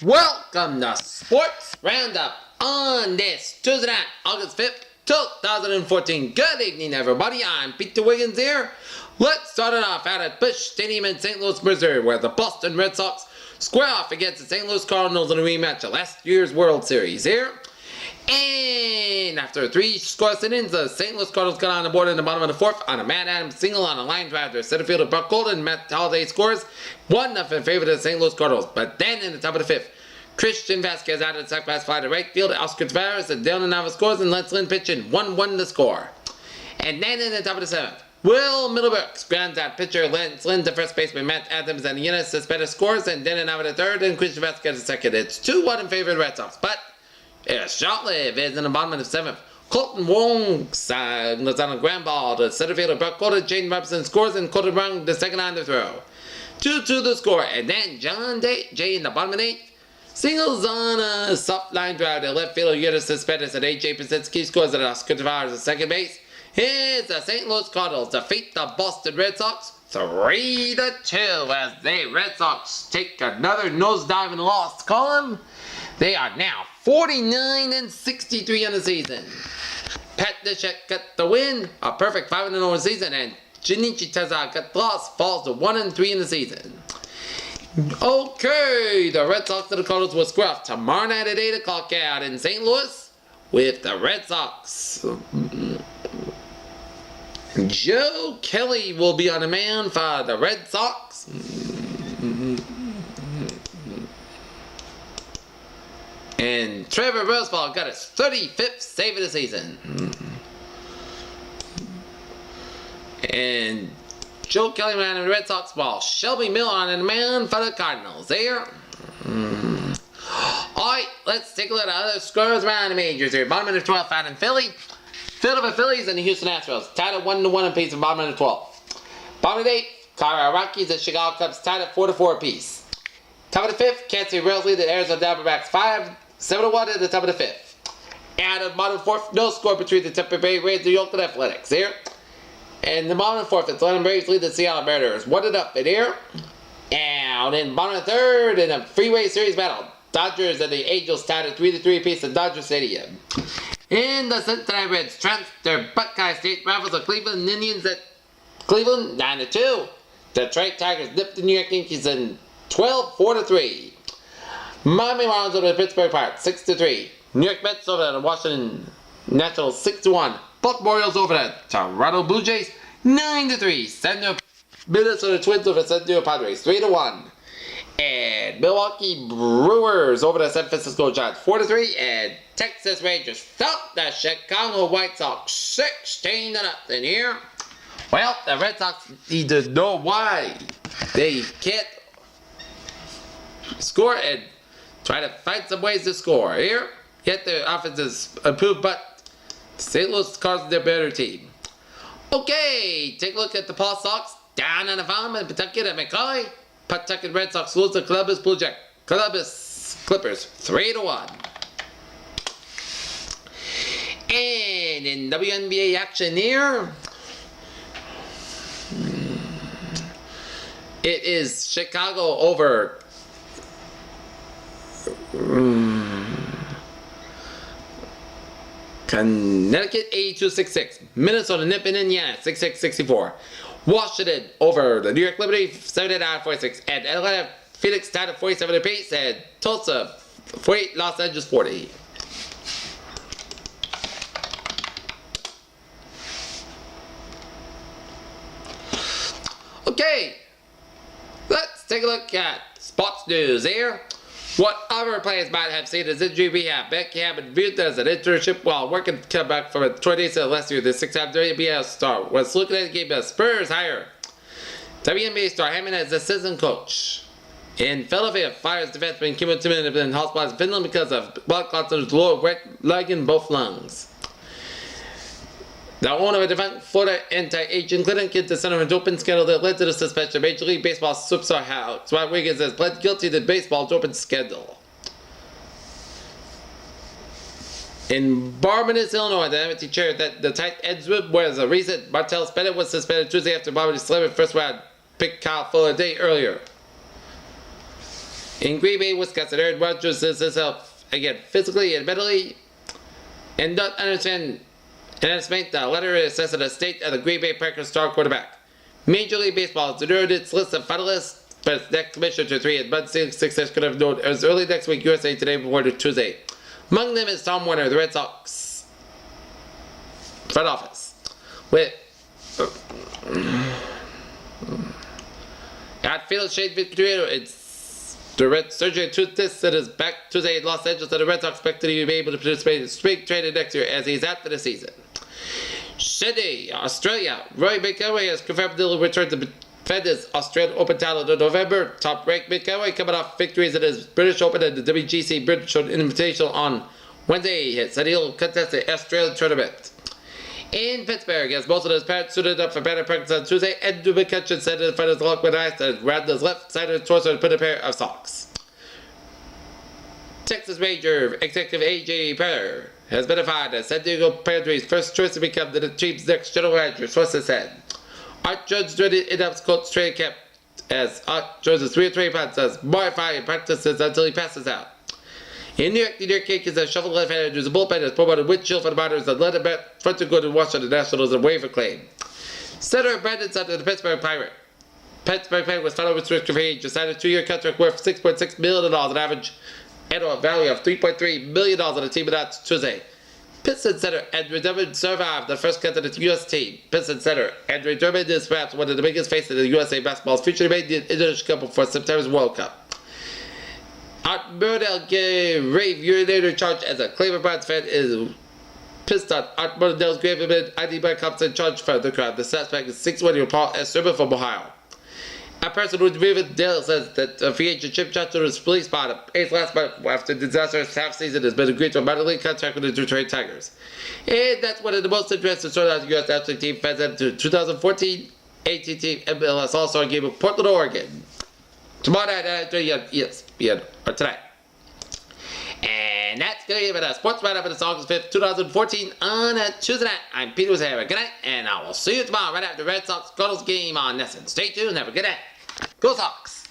Welcome to Sports Roundup on this Tuesday night, August 5th, 2014. Good evening, everybody. I'm Peter Wiggins here. Let's start it off out at Busch Stadium in St. Louis, Missouri, where the Boston Red Sox square off against the St. Louis Cardinals in a rematch of last year's World Series here. And after 3 scoreless innings, the St. Louis Cardinals got on the board in the bottom of the 4th on a Matt Adams single on a line drive to center fielder Buck Golden. Matt Holliday scores 1-0 in favor of the St. Louis Cardinals. But then in the top of the 5th, Christian Vasquez out of the sac pass fly to right field. Oscar Tavares and Dylan Nava scores, and Lance Lynn pitching 1-1 to score. And then in the top of the 7th, Will Middlebrooks grounds out pitcher Lance Lynn to first baseman Matt Adams, and Yenis Cespedes scores, and Dylan Nava to third, and Christian Vasquez to second. It's 2-1 in favor of the Red Sox. But it's short-lived as in the bottom of the 7th. Colton Wong was on a ground ball to center fielder Buck Golden. Jane Robinson scores, and Colton Wong the second on the throw. 2-2 the score, and then John Jay in the bottom of the 8th singles on a soft line drive to left fielder Yenis Cespedes, and A.J. Pasinski scores at Oscar Tavares at second base. Here's the St. Louis Cardinals defeat the Boston Red Sox 3-2 as the Red Sox take another nosedive in the loss column. They are now 49-63 on the season. Pat Dishek got the win, a perfect 5-0 season, and Junichi Teza got the loss, falls to 1-3 in the season. Okay, the Red Sox and the Cardinals will square off tomorrow night at 8 o'clock out in St. Louis with the Red Sox. Joe Kelly will be on the mound for the Red Sox. And Trevor Roosevelt got his 35th save of the season. And Joe Kelly ran in the Red Sox ball. Shelby Miller on the mound for the Cardinals there. Alright, let's take a look at other scores around the majors here. Bottom of the 12th out in Philly. Philadelphia Phillies and the Houston Astros tied at 1-1 apiece in bottom of the 12th. Bottom of the 8th, Colorado Rockies and Chicago Cubs tied at 4-4 apiece. Top of the 5th, Kansas City Royals lead the Arizona Diamondbacks 7-1 at the top of the 5th. And at the bottom of the 4th, no score between the Tampa Bay Rays and the Oakland Athletics here. And the bottom of the 4th, Atlanta Braves lead the Seattle Mariners 1-0 in here. And in the bottom of the 3rd, in a freeway series battle, Dodgers and the Angels tied at 3-3 apiece at Dodger Stadium. In the Cincinnati Reds trounced their Buckeye State rivals of Cleveland Indians at Cleveland 9-2. Detroit Tigers nipped the New York Yankees in 4-3. Miami Marlins over the Pittsburgh Pirates 6-3. New York Mets over the Washington Nationals 6-1. Baltimore Orioles over the Toronto Blue Jays 9-3. Minnesota Twins over the San Diego Padres 3-1. And Milwaukee Brewers over the San Francisco Giants 4-3. And Texas Rangers felt the Chicago White Sox 16-0 here. Well, the Red Sox need to know why they can't score and try to find some ways to score here. Yet their offense is improved, but St. Louis Cardinals are their better team. Okay, take a look at the Pawsox down on the farm in Pawtucket at McCoy. Pawtucket Red Sox lose to Columbus Clippers 3-1. And in WNBA action here, it is Chicago over Connecticut 82-66. Minnesota nipping Indiana 66-64. Washington over the New York Liberty 79-46. And Atlanta Phoenix tied at 47 apiece. And Tulsa 48, Los Angeles 40. Okay, let's take a look at sports news here. What other players might have seen as injury rehab? Becky Hammond viewed as an internship while working to come back from a tornado last year. The 6-time WNBA star was looking at the game as Spurs hire WNBA star Hammond as assistant coach. In Philadelphia, fires defenseman Kim Timon have been hospitalized in Finland because of blood clots in his lower right leg and both lungs. The owner of a different Florida anti-aging clinic in the center of an open scandal that led to the suspension of Major League Baseball superstar Alex Wiggins has pled guilty to baseball's open scandal. In Barbados, Illinois, the MIT chair that the tight ends with was a recent Martellus Bennett was suspended Tuesday after Barbados slammed first round pick Kyle Fuller a day earlier. In Green Bay, Wisconsin, Aaron Rodgers says himself again physically and mentally, and don't understand and estimate the letter assessing the state of the Green Bay Packers star quarterback. Major League Baseball has narrowed its list of finalists for its next commissioner to 3, and Bud success could have known as early next week. USA Today reported Tuesday. Among them is Tom Warner, the Red Sox front office, with outfield Shane Victorino. It's the Red surgery tooth disc that is back Tuesday in Los Angeles, and the Red Sox expect to be able to participate in spring training next year as he's out for the season. Sydney, Australia. Roy McCoy has confirmed he'll return to defend his Australian Open title in November. Top-ranked McCoy coming off victories in his British Open and the WGC British Invitational on Wednesday. He said he'll contest the Australian tournament. In Pittsburgh, as most of his parents suited up for batting practice on Tuesday, Andrew McCutcheon said in front of his luck with ice and round his left side of his torso to put a pair of socks. Texas Ranger executive A.J. Preller has been defined as San Diego Padres' first choice to become the team's next general manager, sources said. Art Jones joined the in-house coach training camp as Art Jones' 3-3 punts as modifying practices until he passes out. In New York, the New York Yankees have shuffled left-handed to the bullpen as promoted Wind Chill for the Miners and let him bet front to go to Washington Nationals and waiver claim. Center Brandon Sutton of the Pittsburgh Pirate. Pittsburgh Pirate was final restricted free agent, signed a 2-year contract worth $6.6 million, an average annual value of $3.3 million on the team announced Tuesday. Pistons center Andrew Drummond survived the first cut of the U.S. team. Pistons center Andrew Drummond is perhaps one of the biggest faces in the USA basketball's future, made the international couple for September's World Cup. Art Murdell grave urinator charge as a Cleveland Browns fan is pissed on Art Murdell's grave amid ID by cops in charge for the crowd. The suspect is 6'1" Paul S. Serber from Ohio. A person who Rivendell says that free agent Chip Johnson was released by the A's last month after the disastrous half season has been agreed to a minor league contract with the Detroit Tigers. And that's one of the most interesting storylines of the U.S. National Team fans at the 2014 ATT MLS All-Star Game of Portland, Oregon. Tomorrow night at ESPN, or tonight. And that's going to be the Sports Roundup for this August 5th, 2014 on a Tuesday night. I'm Peter Wizard. Good night, and I will see you tomorrow right after the Red Sox Cardinals game on Nesson. Stay tuned, have a good night. Go Sox!